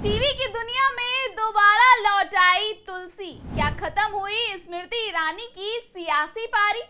TV की दुनिया में दोबारा लौट आई तुलसी। क्या खत्म हुई स्मृति ईरानी की सियासी पारी?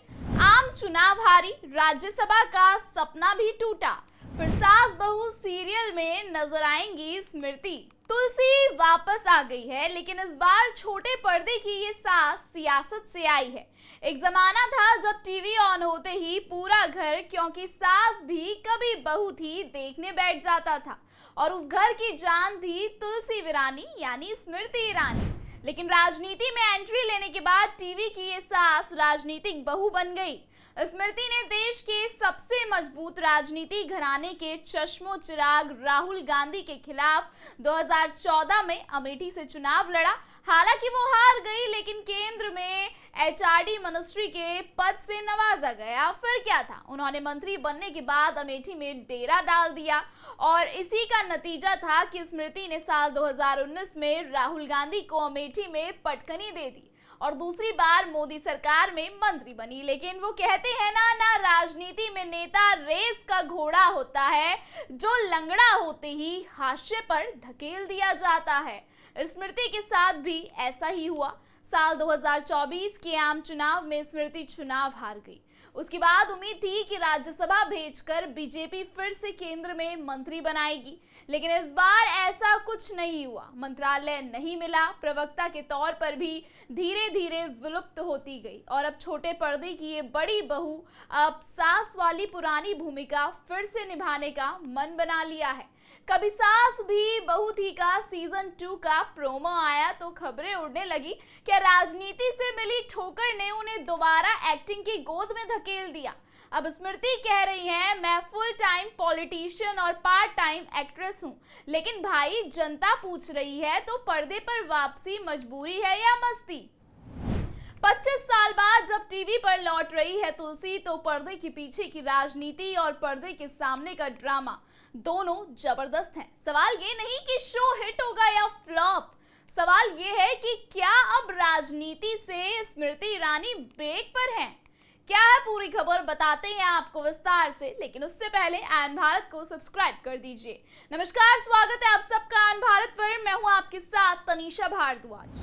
आम चुनाव हारी, राज्यसभा का सपना भी टूटा। फिर सास बहू सीरियल में नजर आएंगी स्मृति। तुलसी वापस आ गई है, लेकिन इस बार छोटे पर्दे की ये सास सियासत से आई है। एक जमाना था जब टीवी ऑन होते ही पूरा घर क्योंकि सास भी कभी बहू थी देखने बैठ जाता था, और उस घर की जान थी तुलसी वीरानी यानी स्मृति ईरानी। लेकिन राजनीति में एंट्री लेने के बाद टीवी की ये सास राजनीतिक बहू बन गई। स्मृति ने देश के सबसे मजबूत राजनीति घराने के चश्मो चिराग राहुल गांधी के खिलाफ 2014 में अमेठी से चुनाव लड़ा। हालांकि वो हार गई, लेकिन केंद्र में एचआरडी मिनिस्ट्री के पद से नवाजा गया। फिर क्या था, उन्होंने मंत्री बनने के बाद अमेठी में डेरा डाल दिया, और इसी का नतीजा था कि स्मृति ने साल 2019 में राहुल गांधी को अमेठी में पटकनी दे दी और दूसरी बार मोदी सरकार में मंत्री बनी। लेकिन वो कहते हैं ना राजनीति में नेता रेस का घोड़ा होता है जो लंगड़ा होते ही हाशिए पर धकेल दिया जाता है। स्मृति के साथ भी ऐसा ही हुआ। साल 2024 के आम चुनाव में स्मृति चुनाव हार गई। उसके बाद उम्मीद थी कि राज्यसभा भेजकर बीजेपी फिर से केंद्र में मंत्री बनाएगी, लेकिन इस बार ऐसा कुछ नहीं हुआ। मंत्रालय नहीं मिला, प्रवक्ता के तौर पर भी धीरे धीरे विलुप्त होती गई, और अब छोटे पर्दे की ये बड़ी बहू अब सास वाली पुरानी भूमिका फिर से निभाने का मन बना लिया है। कभी सास भी बहू थी का सीजन 2 का प्रोमो आया तो खबरें उड़ने लगी कि राजनीति से मिली ठोकर ने उन्हें दोबारा एक्टिंग की गोद में धकेल दिया। अब स्मृति कह रही हैं, मैं फुल टाइम पॉलिटिशियन और पार्ट टाइम एक्ट्रेस हूं। लेकिन भाई, जनता पूछ रही है तो पर्दे पर वापसी मजबूरी है या मस्ती? 25 साल बाद जब टीवी पर लौट रही है तुलसी, तो पर्दे के पीछे की राजनीति और पर्दे के सामने का ड्रामा दोनों जबरदस्त हैं। सवाल ये नहीं कि शो हिट होगा या फ्लॉप, सवाल ये है कि क्या अब राजनीति से स्मृति ईरानी ब्रेक पर हैं? क्या है पूरी खबर, बताते हैं आपको विस्तार से, लेकिन उससे पहले आन भारत को सब्सक्राइब कर दीजिए। नमस्कार, स्वागत है आप सबका आन भारत पर। मैं हूं आपके साथ तनीषा भारद्वाज।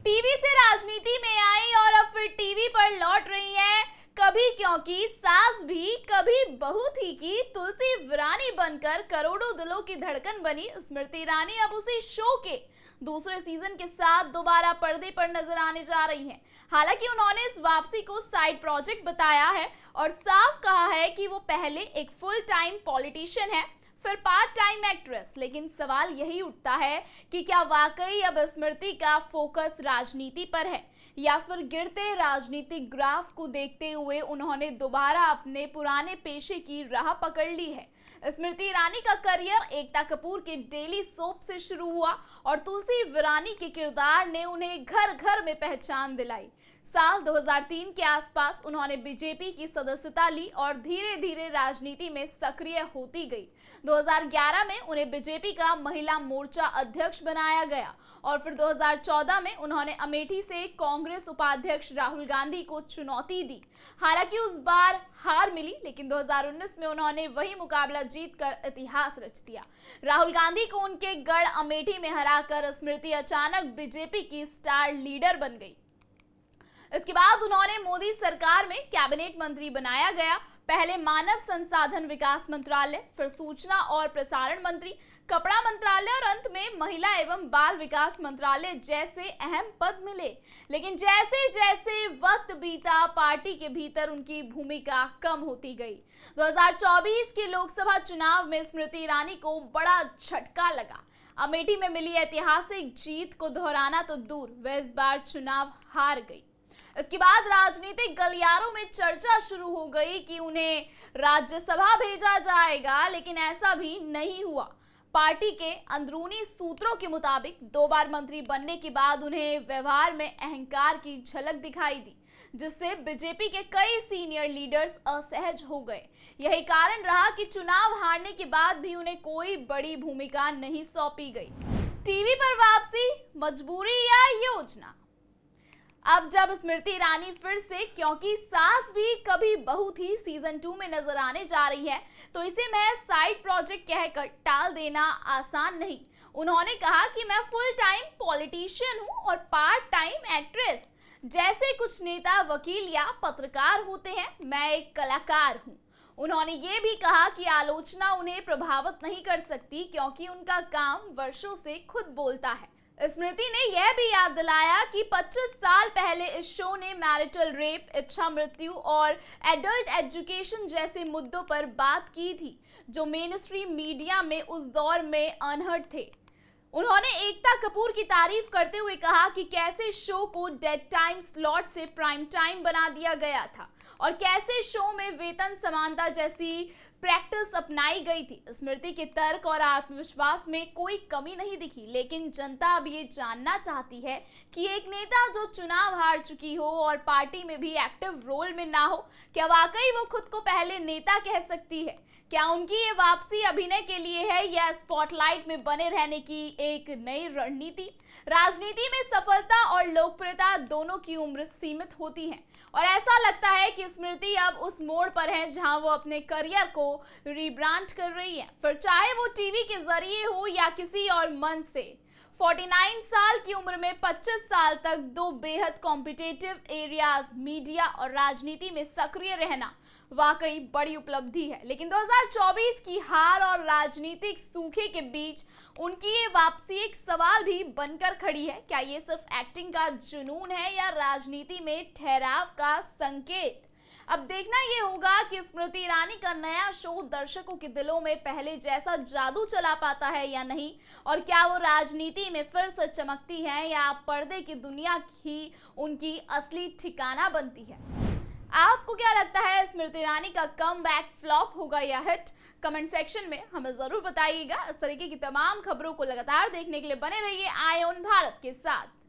टीवी से राजनीति में आई और अब फिर टीवी पर लौट रही हैं। कभी क्योंकि सास भी कभी बहू थी की तुलसी वीरानी बनकर करोड़ों दिलों की धड़कन बनी स्मृति ईरानी अब उसी शो के दूसरे सीजन के साथ दोबारा पर्दे पर नजर आने जा रही हैं। हालांकि उन्होंने इस वापसी को साइड प्रोजेक्ट बताया है और साफ कहा है कि वो पहले एक फुल टाइम पॉलिटिशियन है, फिर पार्ट टाइम एक्ट्रेस। लेकिन सवाल यही उठता है कि क्या वाकई अब स्मृति का फोकस राजनीति पर है, या फिर गिरते राजनीतिक ग्राफ को देखते हुए उन्होंने दोबारा अपने पुराने पेशे की राह पकड़ ली है। स्मृति ईरानी का करियर एकता कपूर के डेली सोप से शुरू हुआ और तुलसी वीरानी के किरदार ने उन्हें घर घर में पहचान दिलाई। साल 2003 के आसपास उन्होंने बीजेपी की सदस्यता ली और धीरे धीरे राजनीति में सक्रिय होती गई। 2011 में उन्हें बीजेपी का महिला मोर्चा अध्यक्ष बनाया गया और फिर 2014 में उन्होंने अमेठी से कांग्रेस उपाध्यक्ष राहुल गांधी को चुनौती दी। हालांकि उस बार हार मिली, लेकिन 2019 में उन्होंने वही मुकाबला जीतकर इतिहास रच दिया। राहुल गांधी को उनके गढ़ अमेठी में हराकर स्मृति अचानक बीजेपी की स्टार लीडर बन गई। इसके बाद उन्होंने मोदी सरकार में कैबिनेट मंत्री बनाया गया। पहले मानव संसाधन विकास मंत्रालय, फिर सूचना और प्रसारण मंत्री, कपड़ा मंत्रालय और अंत में महिला एवं बाल विकास मंत्रालय जैसे अहम पद मिले। लेकिन जैसे जैसे वक्त बीता, पार्टी के भीतर उनकी भूमिका कम होती गई। 2024 के लोकसभा चुनाव में स्मृति ईरानी को बड़ा झटका लगा। अमेठी में मिली ऐतिहासिक जीत को दोहराना तो दूर, वह इस बार चुनाव हार गई। इसके बाद राजनीतिक गलियारों में चर्चा शुरू हो गई कि उन्हें राज्यसभा भेजा जाएगा, लेकिन ऐसा भी नहीं हुआ। पार्टी के अंदरूनी सूत्रों के मुताबिक 2 बार मंत्री बनने के बाद उन्हें व्यवहार में अहंकार की झलक दिखाई दी, जिससे बीजेपी के कई सीनियर लीडर्स असहज हो गए। यही कारण रहा कि चुनाव हारने के बाद भी उन्हें कोई बड़ी भूमिका नहीं सौंपी गई। टीवी पर वापसी मजबूरी या योजना? अब जब स्मृति ईरानी फिर से क्योंकि सास भी कभी बहू थी सीजन 2 में नजर आने जा रही है, तो इसे महज साइड प्रोजेक्ट कहकर टाल देना आसान नहीं। उन्होंने कहा कि मैं फुल टाइम पॉलिटिशियन हूं और पार्ट टाइम एक्ट्रेस। जैसे कुछ नेता वकील या पत्रकार होते हैं, मैं एक कलाकार हूं। उन्होंने ये भी कहा कि आलोचना उन्हें प्रभावित नहीं कर सकती क्योंकि उनका काम वर्षों से खुद बोलता है। स्मृति ने यह भी याद दिलाया कि 25 साल पहले इस शो ने मैरिटल रेप, इच्छा मृत्यु और एडल्ट एजुकेशन जैसे मुद्दों पर बात की थी, जो मेन स्ट्रीम मीडिया में उस दौर में अनहर्ड थे। उन्होंने एकता कपूर की तारीफ करते हुए कहा कि कैसे शो को डेड टाइम स्लॉट से प्राइम टाइम बना दिया गया था और कैसे शो में वेतन समानता जैसी प्रैक्टिस अपनाई गई थी। स्मृति के तर्क और आत्मविश्वास में कोई कमी नहीं दिखी, लेकिन जनता अब ये जानना चाहती है कि एक नेता जो चुनाव हार चुकी हो और पार्टी में भी एक्टिव रोल में ना हो, क्या वाकई वो खुद को पहले नेता कह सकती है? क्या उनकी ये वापसी अभिनय के लिए है या स्पॉटलाइट में बने रहने की एक नई रणनीति? राजनीति में सफलता और लोकप्रियता दोनों की उम्र सीमित होती है और ऐसा लगता है कि स्मृति अब उस मोड़ पर है जहां वो अपने करियर को रीब्रांड कर रही है, फिर चाहे वो टीवी के जरिए हो या किसी और मंच से। 49 साल की उम्र में 25 साल तक दो बेहद कॉम्पिटिटिव एरियाज, मीडिया और राजनीति में सक्रिय रहना वाकई बड़ी उपलब्धि है। लेकिन 2024 की हार और राजनीतिक सूखे के बीच उनकी ये वापसी एक सवाल भी बनकर खड़ी है। क्या ये सिर्फ एक्टिंग का जुनून है या राजनीति में ठहराव का संकेत? अब देखना ये होगा कि स्मृति ईरानी का नया शो दर्शकों के दिलों में पहले जैसा जादू चला पाता है या नहीं, और क्या वो राजनीति में फिर से चमकती है या पर्दे की दुनिया ही उनकी असली ठिकाना बनती है। आपको क्या लगता है, स्मृति ईरानी का कमबैक फ्लॉप होगा या हिट? कमेंट सेक्शन में हमें जरूर बताइएगा। इस तरीके की तमाम खबरों को लगातार देखने के लिए बने रहिए आई ऑन भारत के साथ।